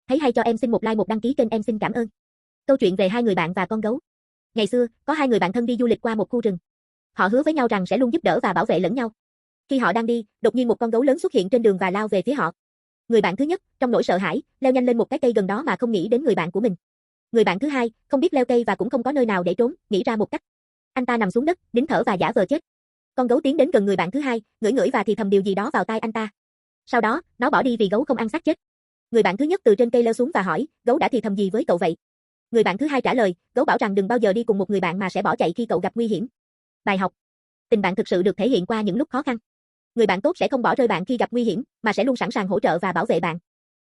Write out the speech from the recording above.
Thấy hay cho em xin một like một đăng ký kênh em xin cảm ơn. Câu chuyện về hai người bạn và con gấu. Ngày xưa, có hai người bạn thân đi du lịch qua một khu rừng. Họ hứa với nhau rằng sẽ luôn giúp đỡ và bảo vệ lẫn nhau. Khi họ đang đi, đột nhiên một con gấu lớn xuất hiện trên đường và lao về phía họ. Người bạn thứ nhất, trong nỗi sợ hãi, leo nhanh lên một cái cây gần đó mà không nghĩ đến người bạn của mình. Người bạn thứ hai, không biết leo cây và cũng không có nơi nào để trốn, nghĩ ra một cách. Anh ta nằm xuống đất, nín thở và giả vờ chết. Con gấu tiến đến gần người bạn thứ hai, ngửi ngửi và thì thầm điều gì đó vào tai anh ta. Sau đó, nó bỏ đi vì gấu không ăn xác chết. Người bạn thứ nhất từ trên cây leo xuống và hỏi, gấu đã thì thầm gì với cậu vậy? Người bạn thứ hai trả lời, gấu bảo rằng đừng bao giờ đi cùng một người bạn mà sẽ bỏ chạy khi cậu gặp nguy hiểm. Bài học. Tình bạn thực sự được thể hiện qua những lúc khó khăn. Người bạn tốt sẽ không bỏ rơi bạn khi gặp nguy hiểm, mà sẽ luôn sẵn sàng hỗ trợ và bảo vệ bạn.